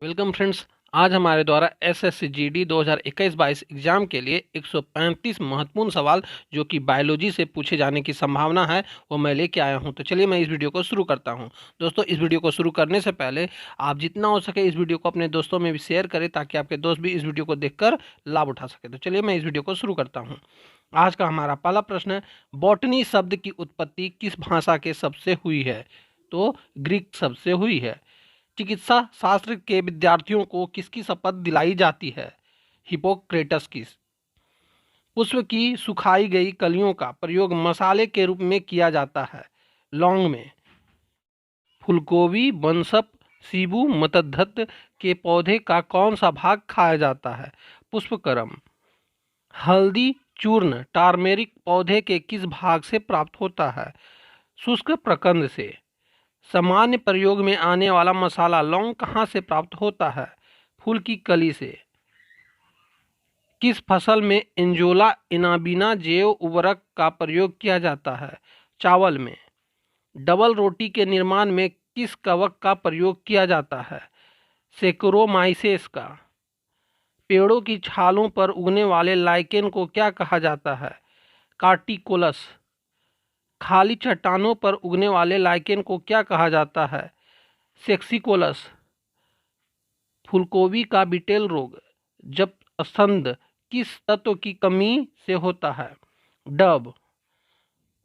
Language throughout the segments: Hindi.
Welcome friends. आज हमारे द्वारा एसएससी जीडी 2021-22 एग्जाम के लिए 135 महत्वपूर्ण सवाल जो कि बायोलॉजी से पूछे जाने की संभावना है वो मैं लेके आया हूं। तो चलिए मैं इस वीडियो को शुरू करता हूं। दोस्तों, इस वीडियो को शुरू करने से पहले आप जितना हो सके इस वीडियो को अपने दोस्तों में भी शेयर करें ताकि आपके दोस्त भी इस वीडियो को देखकर लाभ उठा सके। तो चलिए मैं इस वीडियो को शुरू करता हूँ। आज का हमारा पहला प्रश्न है, बॉटनी शब्द की उत्पत्ति किस भाषा के शब्द से हुई है? तो ग्रीक शब्द से हुई है। चिकित्सा शास्त्र के विद्यार्थियों को किसकी शपथ दिलाई जाती है? हिपोक्रेटस की। पुष्प की सुखाई गई कलियों का प्रयोग मसाले के रूप में किया जाता है। लौंग में। फूलगोभी, बनसप, सीबू, मतद्धत के पौधे का कौन सा भाग खाया जाता है? पुष्पक्रम। हल्दी चूर्ण टार्मेरिक पौधे के किस भाग से प्राप्त होता है? शुष्क प्रकंद से। सामान्य प्रयोग में आने वाला मसाला लौंग कहाँ से प्राप्त होता है? फूल की कली से। किस फसल में एंजोला इनाबिना जैव उर्वरक का प्रयोग किया जाता है? चावल में। डबल रोटी के निर्माण में किस कवक का प्रयोग किया जाता है? सेक्रोमाइसेस का। पेड़ों की छालों पर उगने वाले लाइकेन को क्या कहा जाता है? कार्टिकोलस। खाली चट्टानों पर उगने वाले लाइकेन को क्या कहा जाता है? सेक्सिकोलस। फूलगोभी का बिटेल रोग जब स्तंभ किस तत्व की कमी से होता है? डब।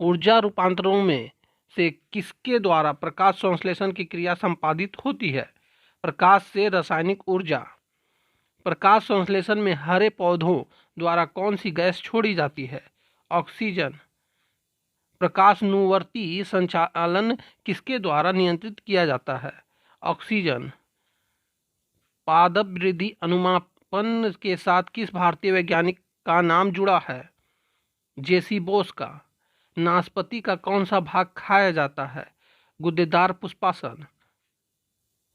ऊर्जा रूपांतरों में से किसके द्वारा प्रकाश संश्लेषण की क्रिया संपादित होती है? प्रकाश से रासायनिक ऊर्जा। प्रकाश संश्लेषण में हरे पौधों द्वारा कौन सी गैस छोड़ी जाती है? ऑक्सीजन। प्रकाशनुवर्ती संचालन किसके द्वारा नियंत्रित किया जाता है? ऑक्सीजन। पादप वृद्धि अनुमापन के साथ किस भारतीय वैज्ञानिक का नाम जुड़ा है? जेसी बोस का। नाशपाती का कौन सा भाग खाया जाता है? गुद्देदार पुष्पासन।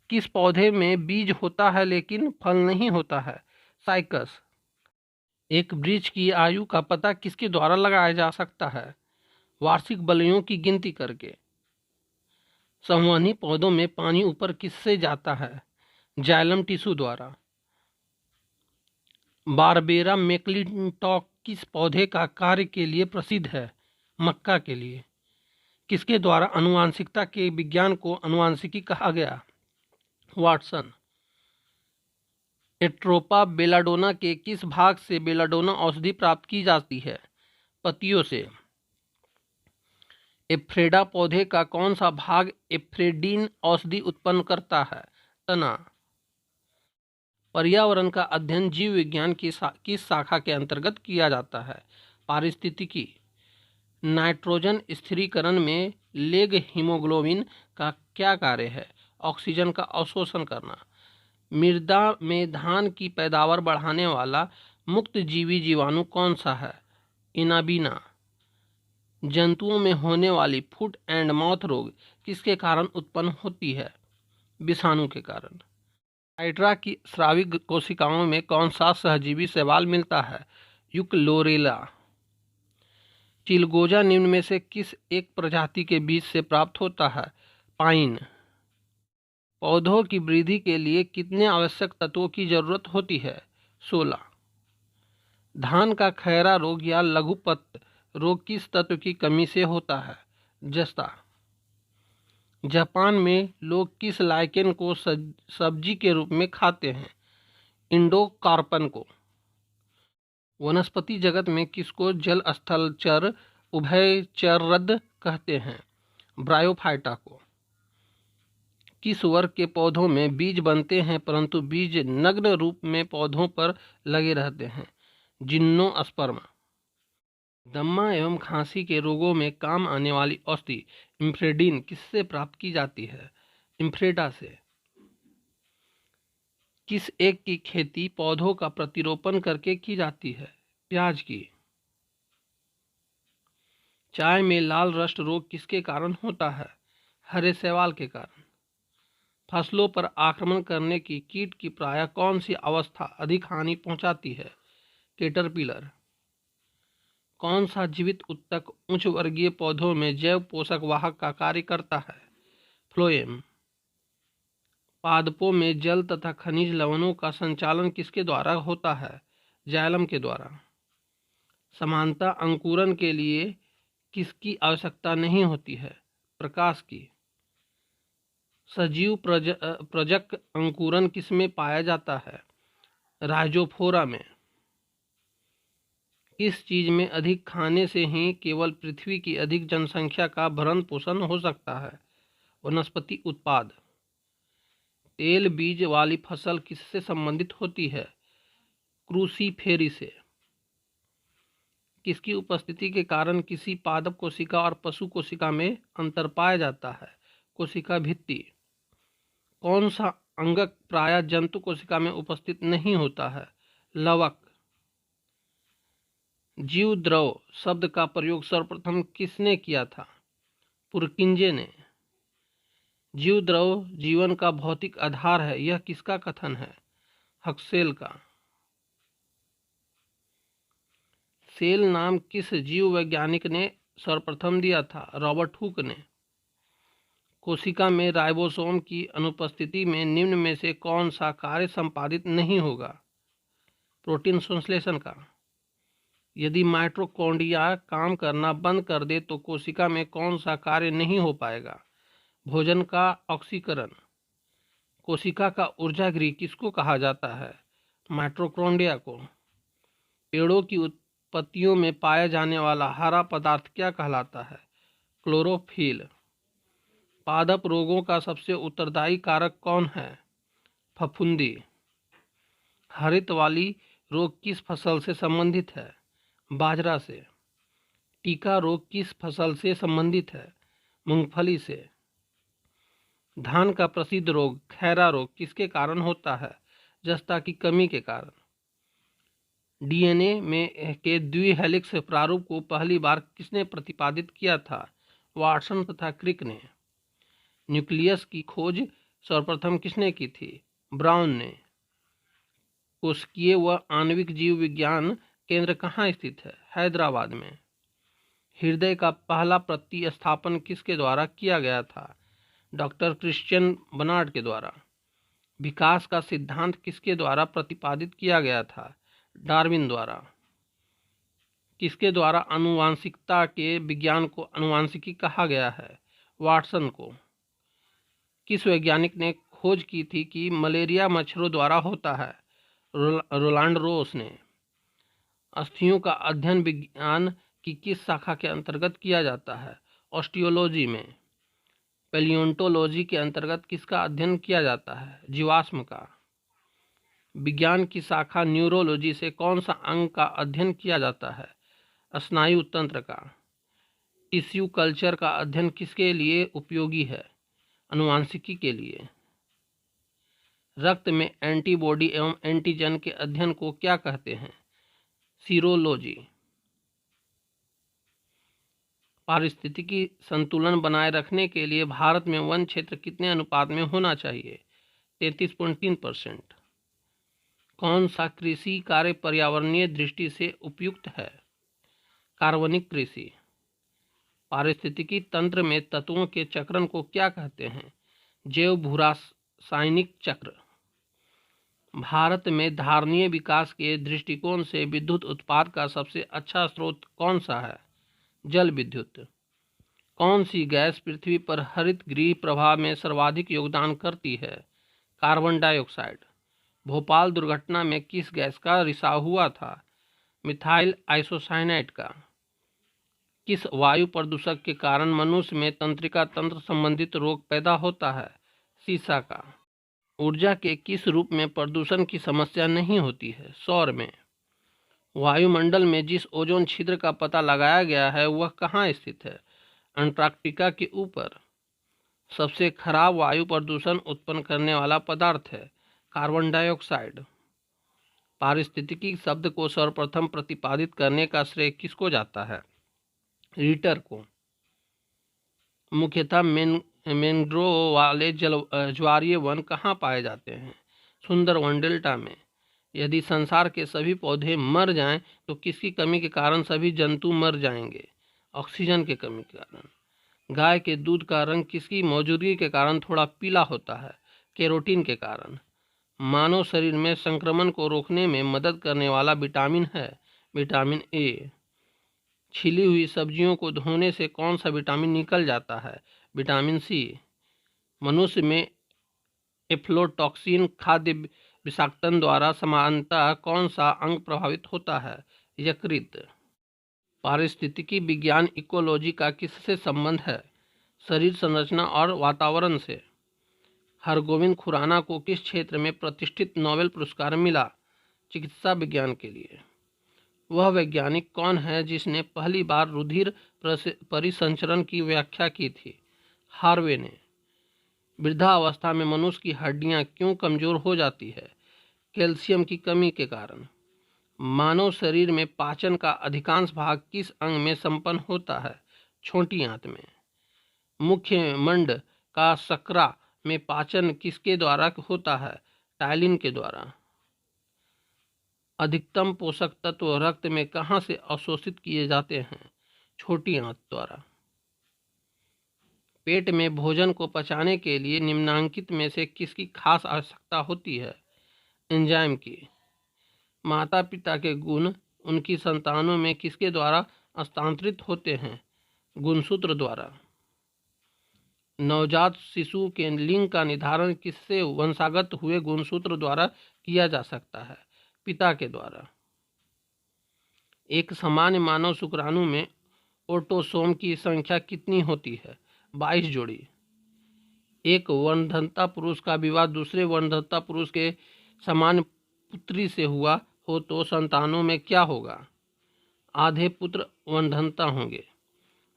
किस पौधे में बीज होता है लेकिन फल नहीं होता है? साइकस। एक वृक्ष की आयु का पता किसके द्वारा लगाया जा सकता है? वार्षिक बलयों की गिनती करके। संवहनी पौधों में पानी ऊपर किससे जाता है? जाइलम टिश्यू द्वारा। बारबेरा मैक्लिंटॉक किस पौधे का कार्य के लिए प्रसिद्ध है? मक्का के लिए। किसके द्वारा आनुवंशिकता के विज्ञान को आनुवंशिकी कहा गया? वाटसन। एट्रोपा बेलाडोना के किस भाग से बेलाडोना औषधि प्राप्त की जाती है? पत्तियों से। एफ्रेडा पौधे का कौन सा भाग एफ्रेडीन औषधि उत्पन्न करता है? तना। पर्यावरण का अध्ययन जीव विज्ञान की किस शाखा के अंतर्गत किया जाता है? पारिस्थितिकी। नाइट्रोजन स्थिरीकरण में लेग हीमोग्लोबिन का क्या कार्य है? ऑक्सीजन का अवशोषण करना। मृदा में धान की पैदावार बढ़ाने वाला मुक्त जीवी जीवाणु कौन सा है? इनाबिना। जंतुओं में होने वाली फुट एंड माउथ रोग किसके कारण उत्पन्न होती है? विषाणु के कारण। हाइड्रा की स्राविक कोशिकाओं में कौन सा सहजीवी शैवाल मिलता है? यूक्लोरेला। चिलगोजा निम्न में से किस एक प्रजाति के बीज से प्राप्त होता है? पाइन। पौधों की वृद्धि के लिए कितने आवश्यक तत्वों की जरूरत होती है? 16। धान का खैरा रोग या लघुपत रोग किस तत्व की कमी से होता है? जस्ता। जापान में लोग किस लाइकेन को सब्जी के रूप में खाते हैं? इंडोकार्पन को। वनस्पति जगत में किसको जल स्थलचर उभयचरद कहते हैं? ब्रायोफाइटा को। किस वर्ग के पौधों में बीज बनते हैं परंतु बीज नग्न रूप में पौधों पर लगे रहते हैं? जिम्नोस्पर्म। दम्मा एवं खांसी के रोगों में काम आने वाली औषधि इम्फ्रेडिन किससे प्राप्त की जाती है? इम्फ्रेडा से। किस एक की खेती पौधों का प्रतिरोपण करके की जाती है? प्याज की। चाय में लाल रस्ट रोग किसके कारण होता है? हरे शैवाल के कारण। फसलों पर आक्रमण करने की कीट की प्रायः कौन सी अवस्था अधिक हानि पहुंचाती है? कैटरपिलर। कौन सा जीवित ऊतक उच्च वर्गीय पौधों में जैव पोषक वाहक का कार्य करता है? फ्लोएम। पादपों में जल तथा खनिज लवणों का संचालन किसके द्वारा होता है? जाइलम के द्वारा। समानता अंकुरण के लिए किसकी आवश्यकता नहीं होती है? प्रकाश की। सजीव प्रजक अंकुरण किसमें पाया जाता है? राइजोफोरा में। किस चीज में अधिक खाने से ही केवल पृथ्वी की अधिक जनसंख्या का भरण पोषण हो सकता है? वनस्पति उत्पाद। तेल बीज वाली फसल किससे संबंधित होती है? क्रूसीफेरी से। किसकी उपस्थिति के कारण किसी पादप कोशिका और पशु कोशिका में अंतर पाया जाता है? कोशिका भित्ति। कौन सा अंगक प्रायः जंतु कोशिका में उपस्थित नहीं होता है? लवक। जीव द्रव शब्द का प्रयोग सर्वप्रथम किसने किया था? पुरकिंजे ने। जीव द्रव जीवन का भौतिक आधार है, यह किसका कथन है? हक्सेल का। सेल नाम किस जीव वैज्ञानिक ने सर्वप्रथम दिया था? रॉबर्ट हुक ने। कोशिका में राइबोसोम की अनुपस्थिति में निम्न में से कौन सा कार्य संपादित नहीं होगा? प्रोटीन संश्लेषण का। यदि माइटोकॉन्ड्रिया काम करना बंद कर दे तो कोशिका में कौन सा कार्य नहीं हो पाएगा? भोजन का ऑक्सीकरण। कोशिका का ऊर्जागृह किसको कहा जाता है? माइटोकॉन्ड्रिया को। पेड़ों की उत्पत्तियों में पाया जाने वाला हरा पदार्थ क्या कहलाता है? क्लोरोफिल। पादप रोगों का सबसे उत्तरदायी कारक कौन है? फफूंदी। हरित वाली रोग किस फसल से संबंधित है? बाजरा से। टीका रोग किस फसल से संबंधित है? मूंगफली से। धान का प्रसिद्ध रोग खैरा रोग किसके कारण होता है? जस्ता की कमी के कारण। डीएनए में के द्विहेलिक्स प्रारूप को पहली बार किसने प्रतिपादित किया था? वाटसन तथा क्रिक ने। न्यूक्लियस की खोज सर्वप्रथम किसने की थी? ब्राउन ने। कोशिकीय व आणविक जीव विज्ञान केंद्र कहाँ स्थित है? हैदराबाद में। हृदय का पहला प्रतिस्थापन किसके द्वारा किया गया था? डॉक्टर क्रिश्चियन बर्नार्ड के द्वारा। विकास का सिद्धांत किसके द्वारा प्रतिपादित किया गया था? डार्विन द्वारा। किसके द्वारा आनुवांशिकता के विज्ञान को आनुवांशिकी कहा गया है? वाटसन को। किस वैज्ञानिक ने खोज की थी कि मलेरिया मच्छरों द्वारा होता है? रोलांड रोस ने। अस्थियों का अध्ययन विज्ञान की किस शाखा के अंतर्गत किया जाता है? ऑस्टियोलॉजी में। पैलियोंटोलॉजी के अंतर्गत किसका अध्ययन किया जाता है? जीवाश्म का। विज्ञान की शाखा न्यूरोलॉजी से कौन सा अंग का अध्ययन किया जाता है? स्नायु तंत्र का। टिश्यू कल्चर का अध्ययन किसके लिए उपयोगी है? आनुवांशिकी के लिए। रक्त में एंटीबॉडी एवं एंटीजन के अध्ययन को क्या कहते हैं? सीरोलॉजी। पारिस्थितिकी संतुलन बनाए रखने के लिए भारत में वन क्षेत्र कितने अनुपात में होना चाहिए? 33.3%। कौन सा कृषि कार्य पर्यावरणीय दृष्टि से उपयुक्त है? कार्बनिक कृषि। पारिस्थितिकी तंत्र में तत्वों के चक्रण को क्या कहते हैं? जैव भूरासायनिक चक्र। भारत में धारणीय विकास के दृष्टिकोण से विद्युत उत्पाद का सबसे अच्छा स्रोत कौन सा है? जल विद्युत। कौन सी गैस पृथ्वी पर हरित गृह प्रभाव में सर्वाधिक योगदान करती है? Carbon dioxide. भोपाल दुर्घटना में किस गैस का रिसाव हुआ था? मिथाइल आइसोसाइनेट का। किस वायु प्रदूषक के कारण मनुष्य में तंत्रिका तंत्र संबंधित रोग पैदा होता है? सीसा का। ऊर्जा के किस रूप में प्रदूषण की समस्या नहीं होती है? सौर में। वायुमंडल में जिस ओजोन छिद्र का पता लगाया गया है वह कहाँ स्थित है? अंटार्कटिका के ऊपर। सबसे खराब वायु प्रदूषण उत्पन्न करने वाला पदार्थ है कार्बन डाइऑक्साइड। पारिस्थितिकी शब्द को सर्वप्रथम प्रतिपादित करने का श्रेय किसको जाता है? रीटर को। मुख्यतः मैंग्रोव वाले ज्वारीय वन कहाँ पाए जाते हैं? सुंदरवन डेल्टा में। यदि संसार के सभी पौधे मर जाएं तो किसकी कमी के कारण सभी जंतु मर जाएंगे? ऑक्सीजन की कमी के कारण। गाय के दूध का रंग किसकी मौजूदगी के कारण थोड़ा पीला होता है? कैरोटीन के कारण। मानव शरीर में संक्रमण को रोकने में मदद करने वाला विटामिन है विटामिन ए। छिली हुई सब्जियों को धोने से कौन सा विटामिन निकल जाता है? Vitamin C. मनुष्य में एफ्लोटॉक्सिन खाद्य विषाक्तन द्वारा सामान्यतः कौन सा अंग प्रभावित होता है? यकृत। पारिस्थितिकी विज्ञान इकोलॉजी का किससे संबंध है? शरीर संरचना और वातावरण से। हरगोविंद खुराना को किस क्षेत्र में प्रतिष्ठित नोबेल पुरस्कार मिला? चिकित्सा विज्ञान के लिए। वह वैज्ञानिक कौन है जिसने पहली बार रुधिर परिसंचरण की व्याख्या की थी? हार्वे ने। वृद्धावस्था में मनुष्य की हड्डियां क्यों कमजोर हो जाती है? कैल्शियम की कमी के कारण। मानव शरीर में पाचन का अधिकांश भाग किस अंग में संपन्न होता है? छोटी आंत में। मुख्य मंड का शकरा में पाचन किसके द्वारा होता है? टाइलिन के द्वारा। अधिकतम पोषक तत्व रक्त में कहाँ से अवशोषित किए जाते हैं? छोटी आंत द्वारा। पेट में भोजन को पचाने के लिए निम्नलिखित में से किसकी खास आवश्यकता होती है? एंजाइम की। माता पिता के गुण उनकी संतानों में किसके द्वारा हस्तांतरित होते हैं? गुणसूत्र द्वारा। नवजात शिशु के लिंग का निर्धारण किससे वंशागत हुए गुणसूत्र द्वारा किया जा सकता है? पिता के द्वारा। एक सामान्य मानव शुक्राणु में ऑटोसोम की संख्या कितनी होती है? 22 जोड़ी। एक वर्णधर्ता पुरुष का विवाह दूसरे वर्णधर्ता पुरुष के समान पुत्री से हुआ हो तो संतानों में क्या होगा? आधे पुत्र वर्णधर्ता होंगे।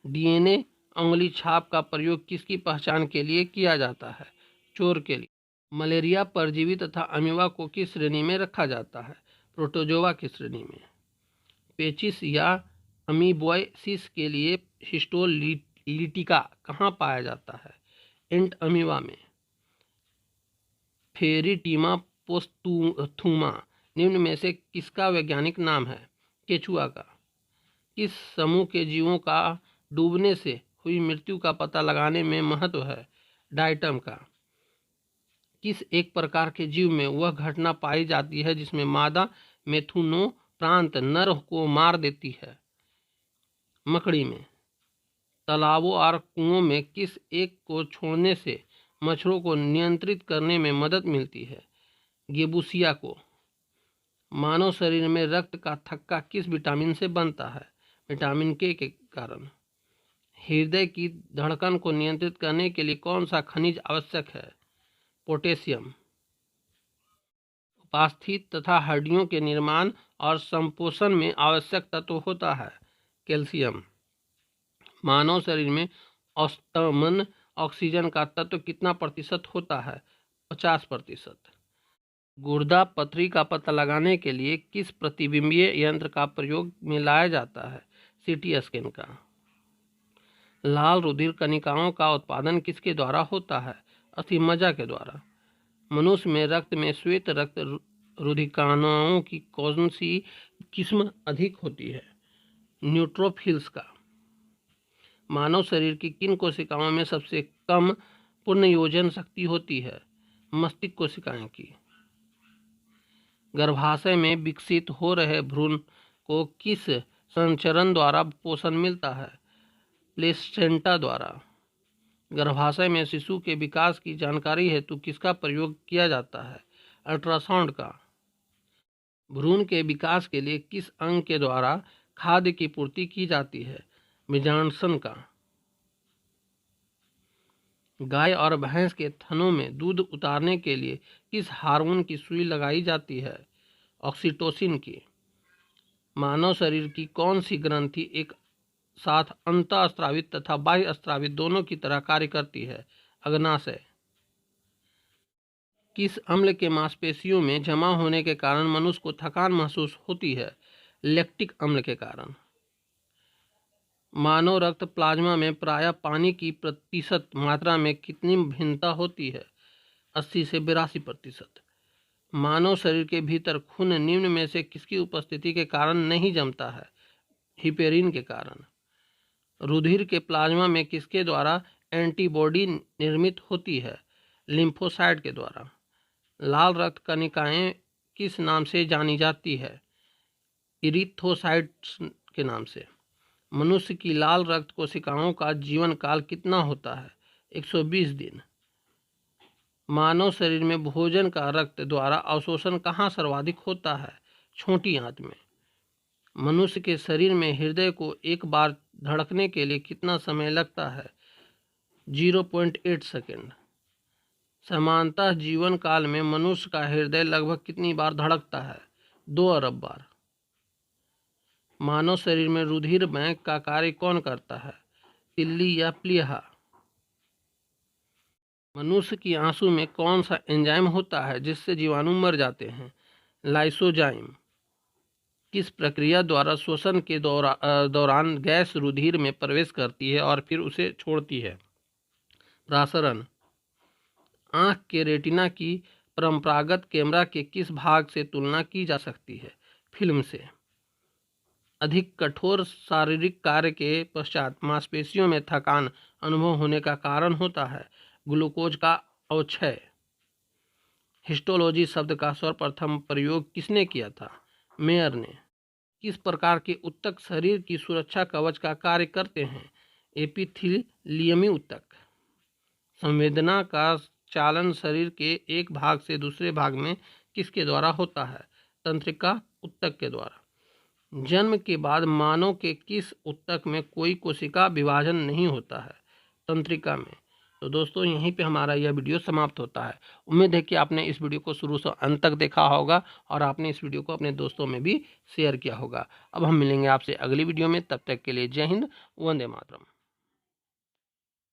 डीएनए उंगली छाप का प्रयोग किसकी पहचान के लिए किया जाता है? चोर के लिए। मलेरिया परजीवी तथा अमीबा को किस श्रेणी में रखा जाता है? प्रोटोजोआ की श्रेणी में। पेचिस या अमीबोइसिस के लिए हिस्टोलिटिका कहाँ पाया जाता है? एंट अमीबा में। फेरिटीमा पोस्थुमा निम्न में से किसका वैज्ञानिक नाम है? केचुआ का। किस समूह के जीवों का डूबने से हुई मृत्यु का पता लगाने में महत्व है? डायटम का। किस एक प्रकार के जीव में वह घटना पाई जाती है जिसमें मादा मेथुनो प्रांत नर को मार देती है? मकड़ी में। तालाबों और कुओं में किस एक को छोड़ने से मच्छरों को नियंत्रित करने में मदद मिलती है? गेबुसिया को। मानव शरीर में रक्त का थक्का किस विटामिन से बनता है? विटामिन के कारण। हृदय की धड़कन को नियंत्रित करने के लिए कौन सा खनिज आवश्यक है? पोटेशियम। उपास्थि तथा हड्डियों के निर्माण और संपोषण में आवश्यक तत्व होता है? कैल्शियम। मानव शरीर में औसतन ऑक्सीजन का तत्व कितना प्रतिशत होता है? 50%। गुर्दा पथरी का पता लगाने के लिए किस प्रतिबिंबीय यंत्र का प्रयोग में लाया जाता है? सीटी स्कैन का। लाल रुधिर कणिकाओं का उत्पादन किसके द्वारा होता है? अस्थिमज्जा के द्वारा। मनुष्य में रक्त में श्वेत रक्त रुधिकाणुओं की कौन सी किस्म अधिक होती है? न्यूट्रोफिल्स का। मानव शरीर की किन कोशिकाओं में सबसे कम पुनर्योजन शक्ति होती है? मस्तिष्क कोशिकाएं की। गर्भाशय में विकसित हो रहे भ्रूण को किस संचरण द्वारा पोषण मिलता है? प्लेसेंटा द्वारा। गर्भाशय में शिशु के विकास की जानकारी हेतु किसका प्रयोग किया जाता है? अल्ट्रासाउंड का। भ्रूण के विकास के लिए किस अंग के द्वारा खाद्य की पूर्ति की जाती है? बीजांडसन का। गाय और भैंस के थनों में दूध उतारने के लिए किस हार्मोन की सुई लगाई जाती है? ऑक्सीटोसिन की। मानव शरीर की कौन सी ग्रंथि एक साथ अंतःस्रावित तथा बाह्य स्रावित दोनों की तरह कार्य करती है? अग्नाशय। किस अम्ल के मांसपेशियों में जमा होने के कारण मनुष्य को थकान महसूस होती है? लैक्टिक अम्ल के कारण। मानव रक्त प्लाज्मा में प्रायः पानी की प्रतिशत मात्रा में कितनी भिन्नता होती है? 80 से 82%। मानव शरीर के भीतर खून निम्न में से किसकी उपस्थिति के कारण नहीं जमता है? हिपेरिन के कारण। रुधिर के प्लाज्मा में किसके द्वारा एंटीबॉडी निर्मित होती है? लिम्फोसाइट के द्वारा। लाल रक्त कणिकाएं किस नाम से जानी जाती है? इरिथ्रोसाइट्स के नाम से। मनुष्य की लाल रक्त कोशिकाओं का जीवन काल कितना होता है? 120 दिन। मानव शरीर में भोजन का रक्त द्वारा अवशोषण कहाँ सर्वाधिक होता है? छोटी आंत में। मनुष्य के शरीर में हृदय को एक बार धड़कने के लिए कितना समय लगता है? 0.8 सेकेंड। सामान्यतः जीवन काल में मनुष्य का हृदय लगभग कितनी बार धड़कता है? 2 अरब बार। मानव शरीर में रुधिर बैंक का कार्य कौन करता है? तिल्ली या प्लीहा। मनुष्य की आंसू में कौन सा एंजाइम होता है जिससे जीवाणु मर जाते हैं? लाइसोजाइम। किस प्रक्रिया द्वारा श्वसन के दौरान गैस रुधिर में प्रवेश करती है और फिर उसे छोड़ती है? प्रसारण। आँख के रेटिना की परंपरागत कैमरा के किस भाग से तुलना की जा सकती है? फिल्म से। अधिक कठोर शारीरिक कार्य के पश्चात मांसपेशियों में थकान अनुभव होने का कारण होता है? ग्लूकोज का अवक्षय। हिस्टोलॉजी शब्द का सर्वप्रथम प्रयोग किसने किया था? मेयर ने। किस प्रकार के ऊतक शरीर की सुरक्षा कवच का कार्य करते हैं? एपिथेलियमी ऊतक। संवेदना का चालन शरीर के एक भाग से दूसरे भाग में किसके द्वारा होता है? तंत्रिका ऊतक के द्वारा। जन्म के बाद मानव के किस ऊतक में कोई कोशिका विभाजन नहीं होता है? तंत्रिका में। तो दोस्तों यहीं पे हमारा यह वीडियो समाप्त होता है। उम्मीद है कि आपने इस वीडियो को शुरू से अंत तक देखा होगा और आपने इस वीडियो को अपने दोस्तों में भी शेयर किया होगा। अब हम मिलेंगे आपसे अगली वीडियो में, तब तक के लिए जय हिंद, वंदे मातरम।